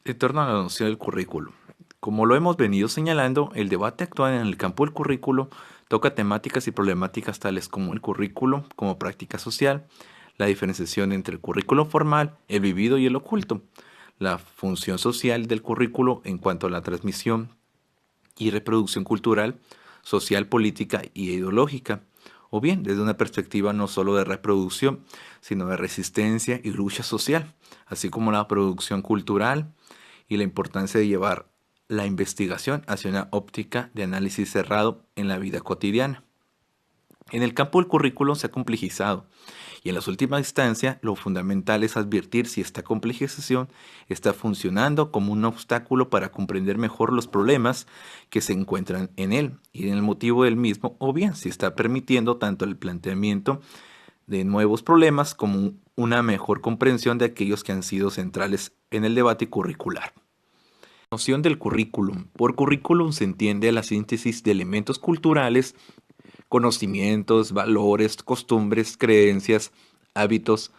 En torno a la noción del currículo. Como lo hemos venido señalando, el debate actual en el campo del currículo toca temáticas y problemáticas tales como el currículo como práctica social, la diferenciación entre el currículo formal, el vivido y el oculto, la función social del currículo en cuanto a la transmisión y reproducción cultural, social, política y ideológica, o bien desde una perspectiva no solo de reproducción, sino de resistencia y lucha social, así como la producción cultural y la importancia de llevar la investigación hacia una óptica de análisis cerrado en la vida cotidiana. En el campo del currículo se ha complejizado y en las últimas instancias lo fundamental es advertir si esta complejización está funcionando como un obstáculo para comprender mejor los problemas que se encuentran en él y en el motivo del mismo, o bien si está permitiendo tanto el planteamiento de nuevos problemas como una mejor comprensión de aquellos que han sido centrales en el debate curricular. Noción del currículum. Por currículum se entiende la síntesis de elementos culturales, conocimientos, valores, costumbres, creencias, hábitos,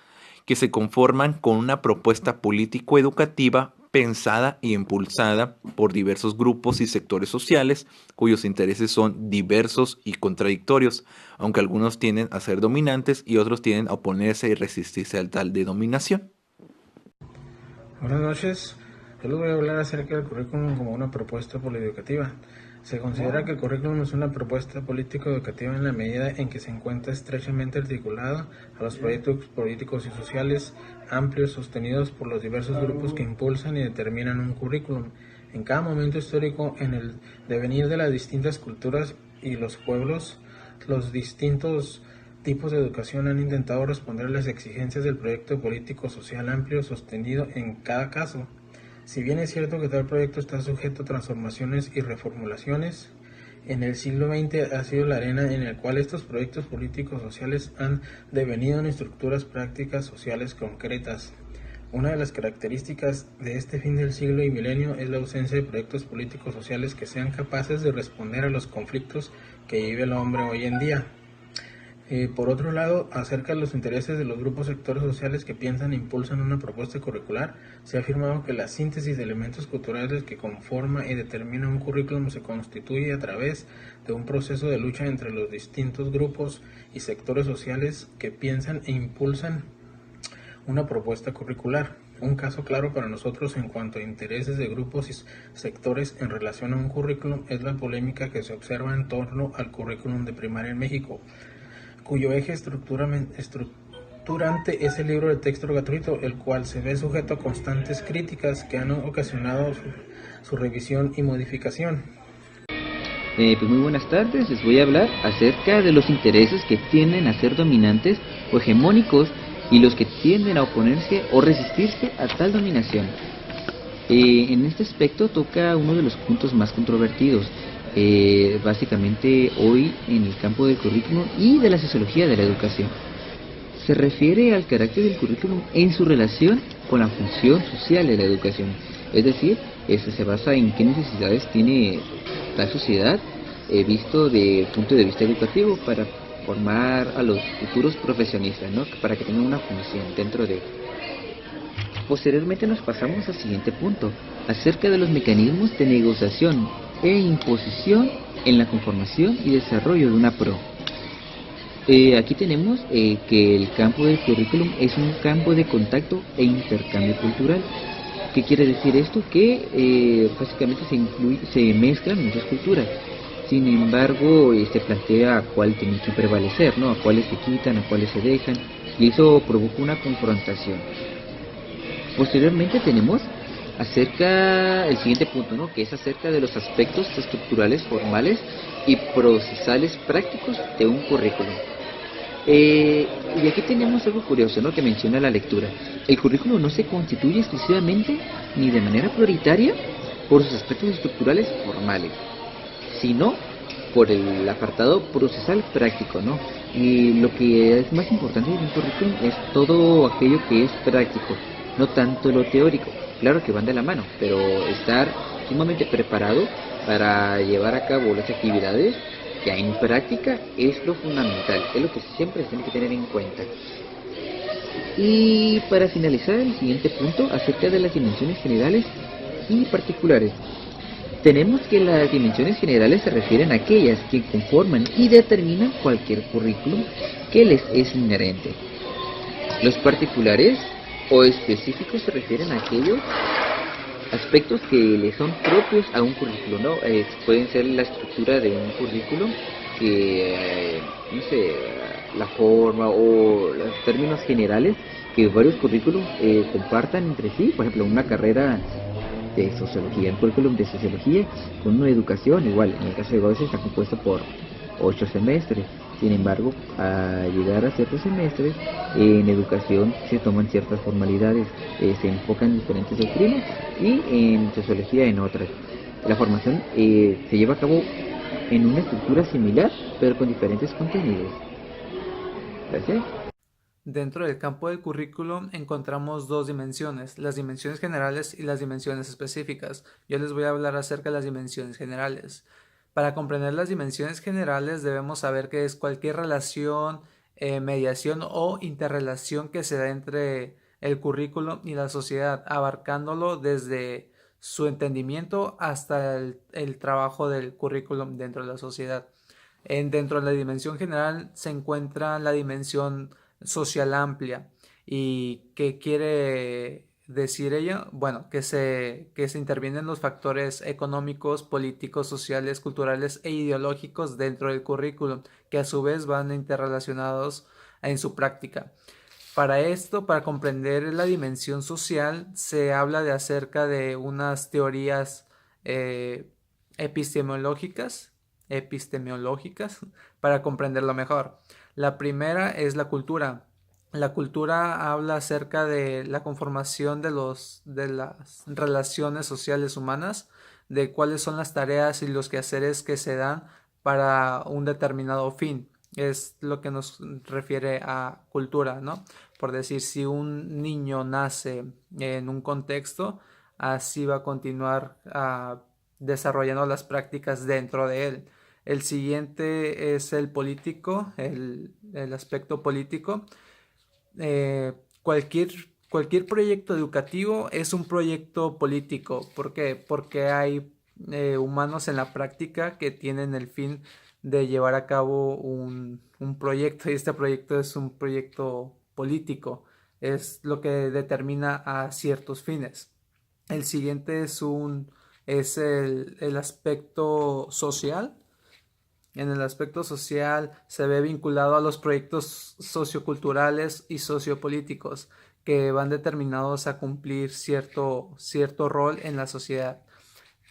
que se conforman con una propuesta político-educativa pensada y impulsada por diversos grupos y sectores sociales cuyos intereses son diversos y contradictorios, aunque algunos tienden a ser dominantes y otros tienden a oponerse y resistirse al tal denominación. Buenas noches, yo les voy a hablar acerca del currículum como una propuesta político-educativa. Se considera que el currículum es una propuesta político-educativa en la medida en que se encuentra estrechamente articulado a los proyectos políticos y sociales amplios sostenidos por los diversos grupos que impulsan y determinan un currículum. En cada momento histórico, en el devenir de las distintas culturas y los pueblos, los distintos tipos de educación han intentado responder a las exigencias del proyecto político social amplio sostenido en cada caso. Si bien es cierto que tal proyecto está sujeto a transformaciones y reformulaciones, en el siglo XX ha sido la arena en la cual estos proyectos políticos sociales han devenido en estructuras prácticas sociales concretas. Una de las características de este fin del siglo y milenio es la ausencia de proyectos políticos sociales que sean capaces de responder a los conflictos que vive el hombre hoy en día. Por otro lado, acerca de los intereses de los grupos sectores sociales que piensan e impulsan una propuesta curricular, se ha afirmado que la síntesis de elementos culturales que conforma y determina un currículum se constituye a través de un proceso de lucha entre los distintos grupos y sectores sociales que piensan e impulsan una propuesta curricular. Un caso claro para nosotros en cuanto a intereses de grupos y sectores en relación a un currículum es la polémica que se observa en torno al currículum de primaria en México, cuyo eje estructurante es el libro de texto gratuito, el cual se ve sujeto a constantes críticas que han ocasionado su revisión y modificación. Pues muy buenas tardes, les voy a hablar acerca de los intereses que tienden a ser dominantes o hegemónicos y los que tienden a oponerse o resistirse a tal dominación. En este aspecto toca uno de los puntos más controvertidos, básicamente hoy en el campo del currículum y de la sociología de la educación. Se refiere al carácter del currículum en su relación con la función social de la educación, es decir, este se basa en qué necesidades tiene la sociedad visto desde el punto de vista educativo para formar a los futuros profesionistas, ¿no? Para que tengan una función dentro de. Posteriormente nos pasamos al siguiente punto, acerca de los mecanismos de negociación e imposición en la conformación y desarrollo de una PRO. Aquí tenemos que el campo del currículum es un campo de contacto e intercambio cultural. ¿Qué quiere decir esto? Que básicamente se mezclan muchas culturas. Sin embargo, se plantea a cuál tiene que prevalecer, ¿no? A cuáles se quitan, a cuáles se dejan, y eso provoca una confrontación. Posteriormente tenemos el siguiente punto, ¿no? Que es acerca de los aspectos estructurales, formales y procesales prácticos de un currículum. Y aquí tenemos algo curioso, ¿no? Que menciona la lectura. El currículum no se constituye exclusivamente ni de manera prioritaria por sus aspectos estructurales formales, sino por el apartado procesal práctico, ¿no? Y lo que es más importante de un currículum es todo aquello que es práctico, no tanto lo teórico. Claro que van de la mano, pero estar sumamente preparado para llevar a cabo las actividades ya en práctica es lo fundamental, es lo que siempre se tiene que tener en cuenta. Y para finalizar, el siguiente punto acerca de las dimensiones generales y particulares. Tenemos que las dimensiones generales se refieren a aquellas que conforman y determinan cualquier currículum que les es inherente. Los particulares o específicos se refieren a aquellos aspectos que le son propios a un currículum, ¿no? Pueden ser la estructura de un currículum, que, no sé, la forma o los términos generales que varios currículums compartan entre sí. Por ejemplo, una carrera de sociología, un currículum de sociología con una educación igual. En el caso de Goethe está compuesto por 8 semestres. Sin embargo, al llegar a ciertos semestres, en educación se toman ciertas formalidades, se enfocan en diferentes doctrinas y en sociología en otras. La formación se lleva a cabo en una estructura similar, pero con diferentes contenidos. Gracias. Dentro del campo del currículum encontramos dos dimensiones, las dimensiones generales y las dimensiones específicas. Yo les voy a hablar acerca de las dimensiones generales. Para comprender las dimensiones generales debemos saber que es cualquier relación, mediación o interrelación que se da entre el currículum y la sociedad, abarcándolo desde su entendimiento hasta el trabajo del currículum dentro de la sociedad. Dentro de la dimensión general se encuentra la dimensión social amplia. ¿Y qué quiere decir ella? Bueno, que se intervienen los factores económicos, políticos, sociales, culturales e ideológicos dentro del currículum, que a su vez van interrelacionados en su práctica. Para esto, para comprender la dimensión social, se habla de acerca de unas teorías epistemológicas para comprenderlo mejor. La primera es la cultura. La cultura habla acerca de la conformación de las relaciones sociales humanas, de cuáles son las tareas y los quehaceres que se dan para un determinado fin. Es lo que nos refiere a cultura, ¿no? Por decir, si un niño nace en un contexto, así va a continuar desarrollando las prácticas dentro de él. El siguiente es el político, el aspecto político. Cualquier proyecto educativo es un proyecto político. ¿Por qué? Porque hay humanos en la práctica que tienen el fin de llevar a cabo un proyecto, y este proyecto es un proyecto político. Es lo que determina a ciertos fines. El siguiente es el aspecto social. En el aspecto social se ve vinculado a los proyectos socioculturales y sociopolíticos que van determinados a cumplir cierto rol en la sociedad.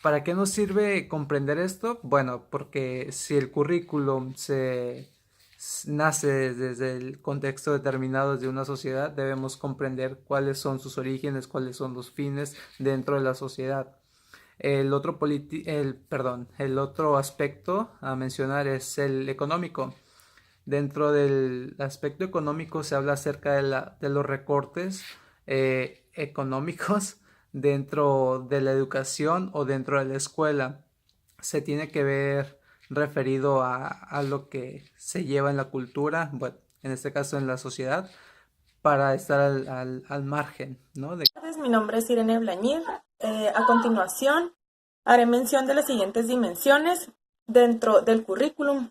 ¿Para qué nos sirve comprender esto? Bueno, porque si el currículum nace desde el contexto determinado de una sociedad, debemos comprender cuáles son sus orígenes, cuáles son los fines dentro de la sociedad. El otro aspecto a mencionar es el económico. Dentro del aspecto económico se habla acerca de los recortes económicos dentro de la educación o dentro de la escuela. Se tiene que ver referido a lo que se lleva en la cultura, bueno, en este caso en la sociedad, para estar al margen, ¿no? Mi nombre es Irene Blañir. A continuación, haré mención de las siguientes dimensiones dentro del currículum,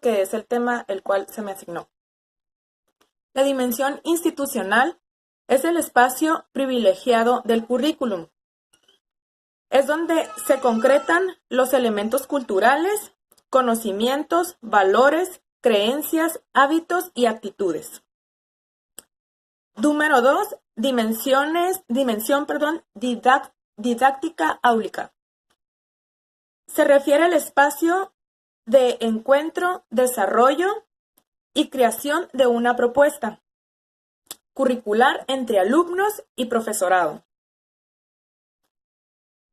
que es el tema el cual se me asignó. La dimensión institucional es el espacio privilegiado del currículum. Es donde se concretan los elementos culturales, conocimientos, valores, creencias, hábitos y actitudes. Número 2, dimensión didáctica áulica. Se refiere al espacio de encuentro, desarrollo y creación de una propuesta curricular entre alumnos y profesorado.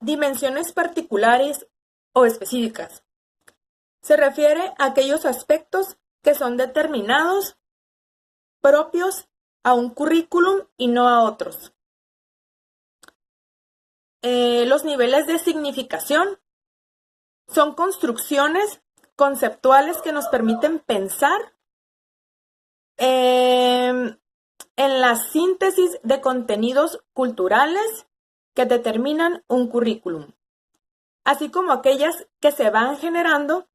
Dimensiones particulares o específicas. Se refiere a aquellos aspectos que son determinados, propios a un currículum y no a otros. Los niveles de significación son construcciones conceptuales que nos permiten pensar en la síntesis de contenidos culturales que determinan un currículum, así como aquellas que se van generando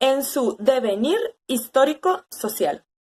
en su devenir histórico social.